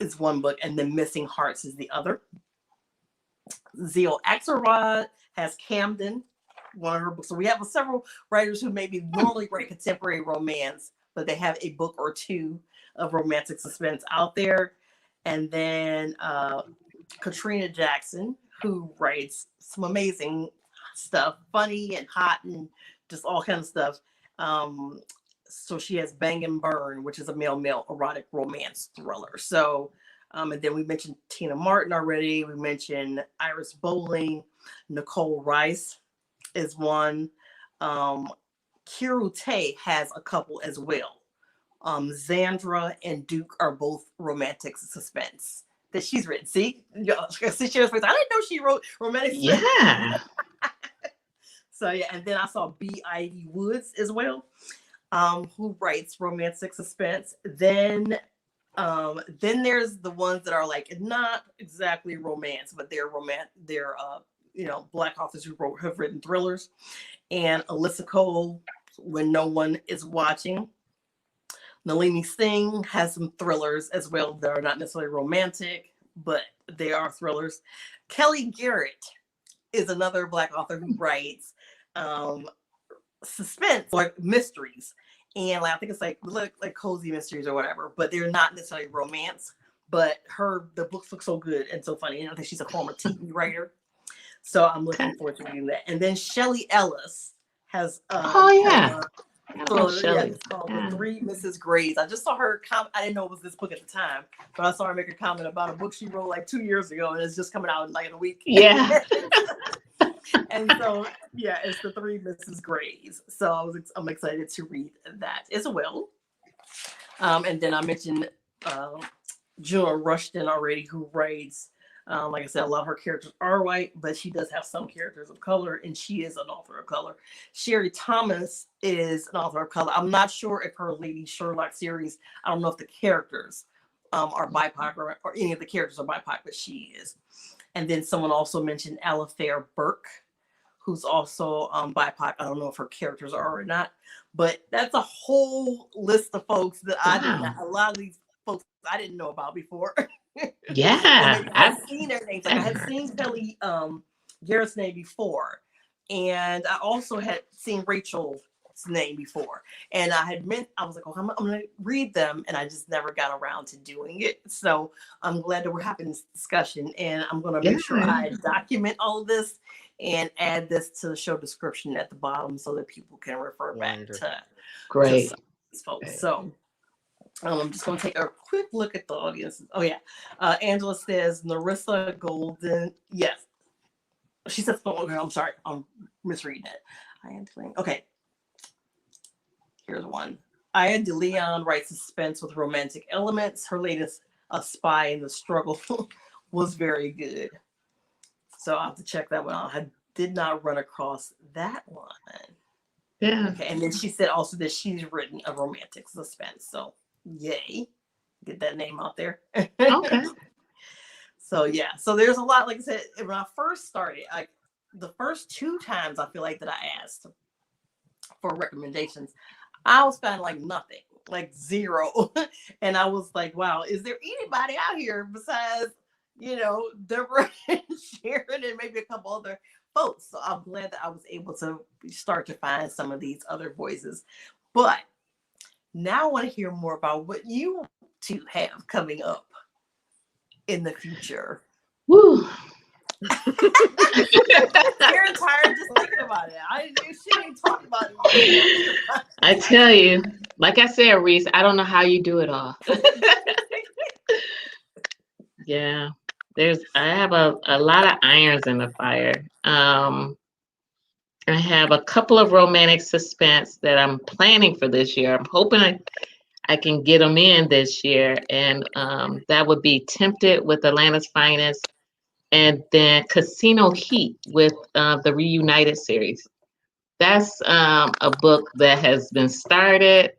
is one book, and then Missing Hearts is the other. Zio Axelrod has Camden, one of her books. So we have several writers who maybe normally write contemporary romance, but they have a book or two of romantic suspense out there. And then Katrina Jackson, who writes some amazing stuff, funny and hot and just all kinds of stuff. So she has Bang and Burn, which is a male erotic romance thriller. So, and then we mentioned Tina Martin already. We mentioned Iris Bowling. Nicole Rice is one. Kiru Tay has a couple as well. Xandra and Duke are both romantic suspense that she's written. See, I didn't know she wrote romantic suspense. Yeah. So yeah, and then I saw B. Ivy Woods as well, who writes romantic suspense. Then there's the ones that are like not exactly romance, but they're Black authors who have written thrillers. And Alyssa Cole, When No One Is Watching. Nalini Singh has some thrillers as well that are not necessarily romantic, but they are thrillers. Kelly Garrett is another Black author who writes suspense, like mysteries. And I think it's like cozy mysteries or whatever, but they're not necessarily romance. But the books look so good and so funny. And I think she's a former TV writer. So I'm looking forward to reading that. And then Shelley Ellis has it's called The Three Mrs. Grays. I just saw her I didn't know it was this book at the time, but I saw her make a comment about a book she wrote like 2 years ago, and it's just coming out in a week. Yeah. And so it's The Three Mrs. Grays. So I'm excited to read that as well. And then I mentioned Juno Rushton already, who writes. Like I said, a lot of her characters are white, but she does have some characters of color, and she is an author of color. Sherry Thomas is an author of color. I'm not sure if her Lady Sherlock series, I don't know if the characters are BIPOC or any of the characters are BIPOC, but she is. And then someone also mentioned Alafair Burke, who's also BIPOC. I don't know if her characters are or not, but that's a whole list of folks that a lot of these folks I didn't know about before. Yeah. I've seen their names. Like I had seen Kelly Garrett's name before, And I also had seen Rachel's name before. And I was like, oh, I'm going to read them. And I just never got around to doing it. So I'm glad that we're having this discussion. And I'm going to make sure I document all of this and add this to the show description at the bottom so that people can refer back to some of these folks. So I'm just going to take a quick look at the audience. Oh, yeah. Angela says, Narissa Golden. Yes. She says, oh, I'm sorry. I'm misreading it. Okay. Here's one. Aya DeLeon writes suspense with romantic elements. Her latest, A Spy in the Struggle, was very good. So I'll have to check that one out. I did not run across that one. Yeah. Okay. And then she said also that she's written a romantic suspense. So yay. Get that name out there. Okay. So yeah, so there's a lot. Like I said, when I first started, the first 2 times I feel like that I asked for recommendations, I was finding like nothing, like 0. And I was like, wow, is there anybody out here besides, Deborah and Sharon and maybe a couple other folks? So I'm glad that I was able to start to find some of these other voices. But now I want to hear more about what you 2 have coming up in the future. Woo. You're tired just thinking about it. She ain't talking about it. I tell you, like I said, Reese, I don't know how you do it all. Yeah, I have a lot of irons in the fire. I have a couple of romantic suspense that I'm planning for this year. I'm hoping I can get them in this year, and that would be Tempted with Atlanta's Finest, and then Casino Heat with the Reunited series. That's a book that has been started,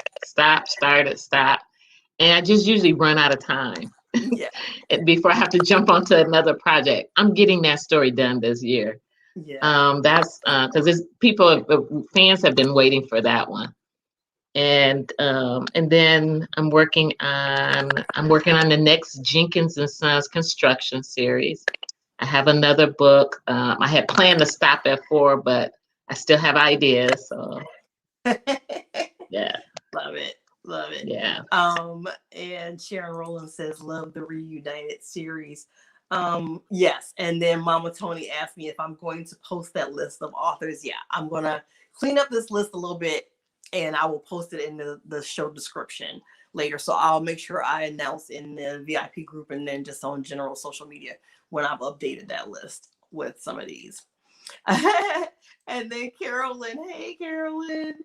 and I just usually run out of time before I have to jump onto another project. I'm getting that story done this year. Yeah. That's because fans have been waiting for that one. And then I'm working on the next Jenkins and Sons construction series. I have another book. I had planned to stop at 4, but I still have ideas. So yeah, love it. Yeah. And Sharon Rowland says, love the Reunited series. Yes. And then Mama Tony asked me if I'm going to post that list of authors. Yeah, I'm gonna clean up this list a little bit, and I will post it in the show description later. So I'll make sure I announce in the VIP group and then just on general social media when I've updated that list with some of these. And then Carolyn, hey Carolyn.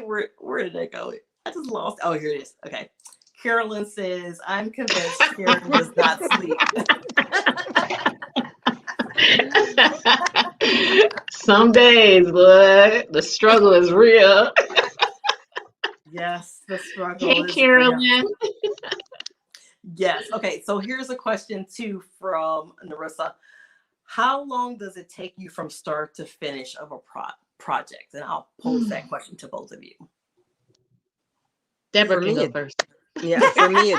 Where did that go? I just lost. Oh, here it is. Okay. Carolyn says, I'm convinced Sharon does not sleep. Some days, but the struggle is real. Yes, the struggle is Carolyn. real. Yes. Okay. So here's a question too from Narissa. How long does it take you from start to finish of a project? And I'll pose that question to both of you. Deborah can go first. Yeah, for me,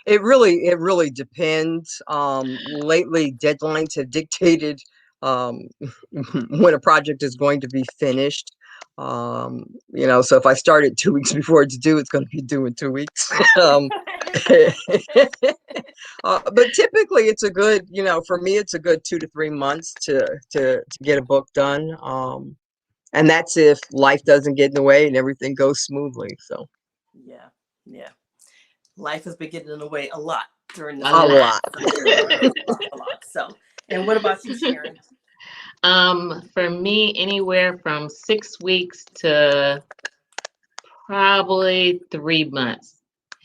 it really depends. Lately, deadlines have dictated when a project is going to be finished. So if I start it 2 weeks before it's due, it's going to be due in 2 weeks. But typically, it's a good, for me, it's a good 2 to 3 months to get a book done. And that's if life doesn't get in the way and everything goes smoothly. So. Yeah. Life has been getting in the way a lot during this. A lot. So, and what about you, Sharon? For me, anywhere from 6 weeks to probably 3 months.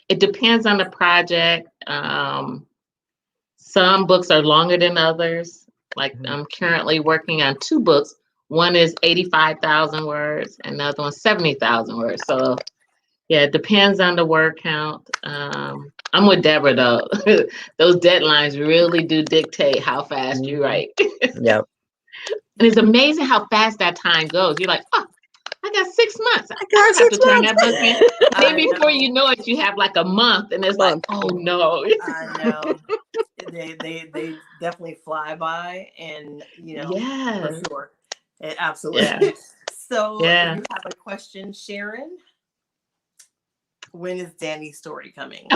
It depends on the project. Some books are longer than others. Like I'm currently working on 2 books. One is 85,000 words and the other one's 70,000 words. So yeah, it depends on the word count. I'm with Deborah though. Those deadlines really do dictate how fast you write. Yep. And it's amazing how fast that time goes. You're like, oh, I got 6 months. I got have 6 to turn months. that book in. Then before you know it, you have like a month, and it's like, oh no. I know. They definitely fly by, and Yeah. for sure. Absolutely. Yeah. So Yeah. you have a question, Sharon. When is Danny's story coming?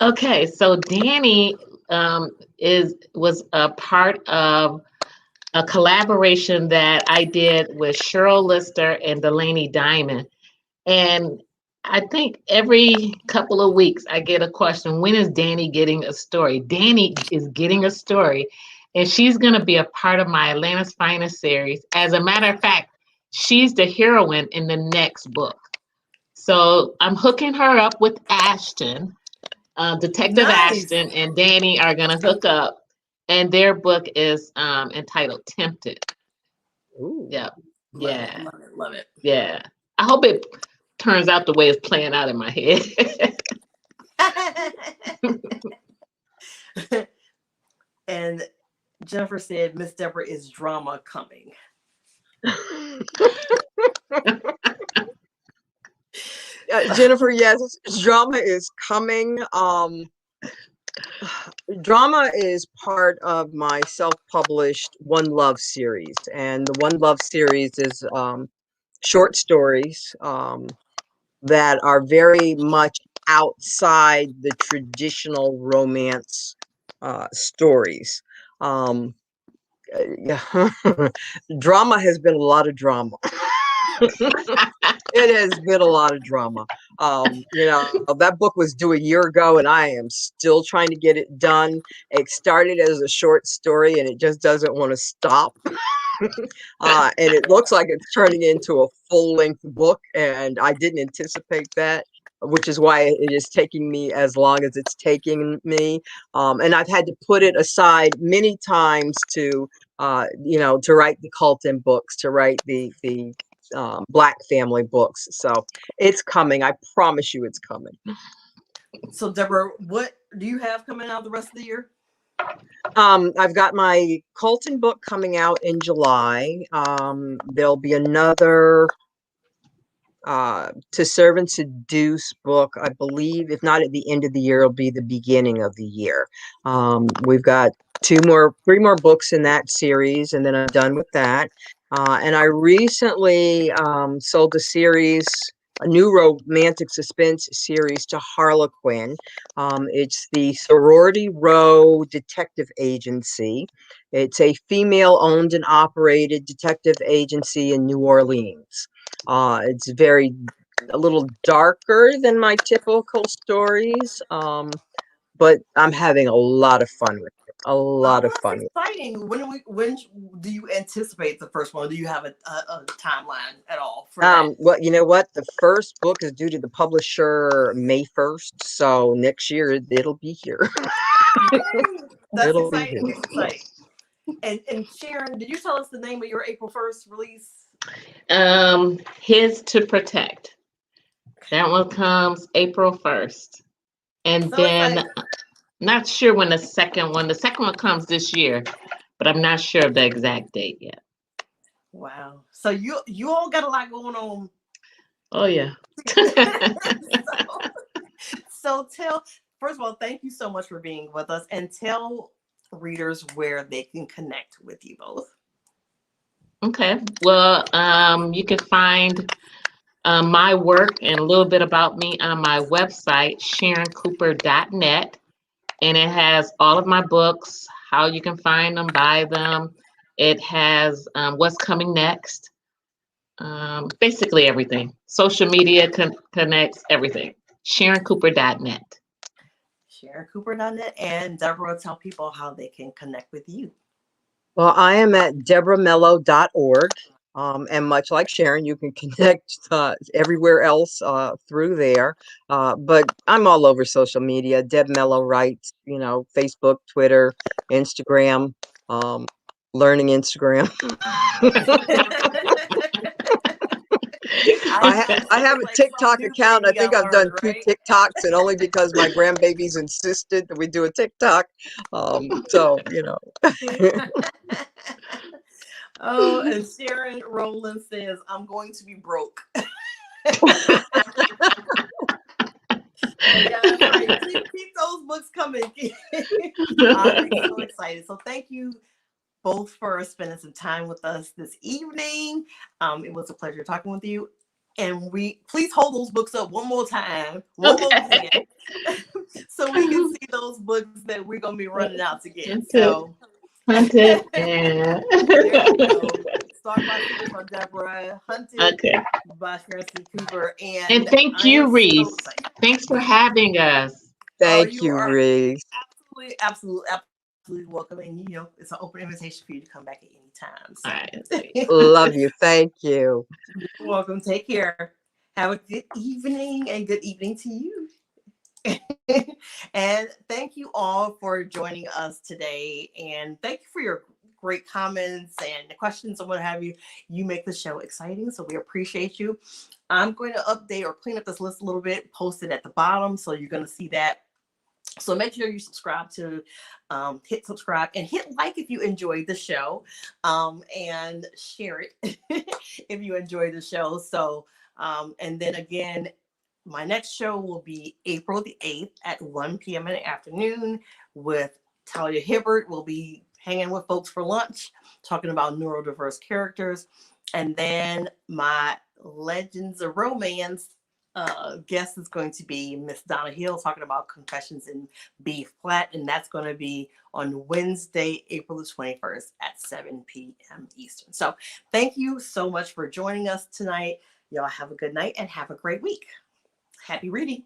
Okay, so Danny was a part of a collaboration that I did with Cheryl Lister and Delaney Diamond. And I think every couple of weeks I get a question, when is Danny getting a story? Danny is getting a story, and she's going to be a part of my Atlanta's Finest series. As a matter of fact, she's the heroine in the next book. So I'm hooking her up with Ashton. Detective Nice. Ashton and Danny are going to hook up, and their book is entitled Tempted. Ooh. Yeah. Love it. Yeah. Love it. Love it. Yeah. I hope it turns out the way it's playing out in my head. And Jennifer said, Miss Deborah, is drama coming? Jennifer, yes, drama is coming. Drama is part of my self-published One Love series, and the One Love series is short stories that are very much outside the traditional romance stories. Yeah. Drama has been a lot of drama. It has been a lot of drama. That book was due a year ago, and I am still trying to get it done. It started as a short story, and it just doesn't want to stop. And it looks like it's turning into a full-length book, and I didn't anticipate that, which is why it is taking me as long as it's taking me. And I've had to put it aside many times to write the Colton books, to write the Black family books. So it's coming. I promise you it's coming. So, Deborah, what do you have coming out the rest of the year? I've got my Colton book coming out in July. There'll be another To Serve and Seduce book, I believe. If not at the end of the year, it'll be the beginning of the year. We've got three more books in that series, and then I'm done with that. And I recently sold a new romantic suspense series to Harlequin. It's the Sorority Row Detective Agency. It's a female-owned and operated detective agency in New Orleans. It's a little darker than my typical stories, but I'm having a lot of fun with it. A lot of fun. Exciting. When do you anticipate the first one? Do you have a timeline at all for Well, you know what? The first book is due to the publisher May 1st, so next year it'll be here. That's exciting. It's exciting. And Sharon, did you tell us the name of your April 1st release? His to Protect. That one comes April 1st. And So then exciting. Not sure when the second one comes this year, but I'm not sure of the exact date yet. Wow. So you all got a lot going on. Oh yeah. So first of all, thank you so much for being with us, and tell readers where they can connect with you both. Okay. Well, you can find my work and a little bit about me on my website, SharonCooper.net. And it has all of my books, how you can find them, buy them. It has what's coming next. Basically everything. Social media connects everything. SharonCooper.net. SharonCooper.net. And Deborah, tell people how they can connect with you. Well, I am at deborahmello.org. And much like Sharon, you can connect everywhere else through there. But I'm all over social media. Deb Mello writes, Facebook, Twitter, Instagram, learning Instagram. I have a TikTok account. I think I've done 2 TikToks, and only because my grandbabies insisted that we do a TikTok. Oh, and Sharon Rowland says, I'm going to be broke. Yeah, right. Keep those books coming. I'm so excited. So thank you both for spending some time with us this evening. It was a pleasure talking with you. And please hold those books up one more time, one more again, so we can see those books that we're gonna be running out to get. So Hunted and there you go. Stalked by Secrets by Deborah, Hunted by Sharon C. And thank you, Reese. Thanks for having us. Thank you, Reese. Absolutely welcome. And it's an open invitation for you to come back at any time. So. Right. Love you. Thank you. You're welcome. Take care. Have a good evening, and good evening to you. And thank you all for joining us today. And thank you for your great comments and questions and what have you. You make the show exciting, so we appreciate you. I'm going to update or clean up this list a little bit, post it at the bottom, so you're going to see that. So make sure you subscribe to, hit subscribe and hit like if you enjoyed the show, and share it if you enjoyed the show. So, and then again, my next show will be April the 8th at 1 p.m. in the afternoon with Talia Hibbert. We'll be hanging with folks for lunch, talking about neurodiverse characters. And then my Legends of Romance guest is going to be Miss Donna Hill, talking about Confessions in B flat, and that's going to be on Wednesday, April the 21st at 7 p.m. Eastern. So thank you so much for joining us tonight. Y'all have a good night and have a great week. Happy reading.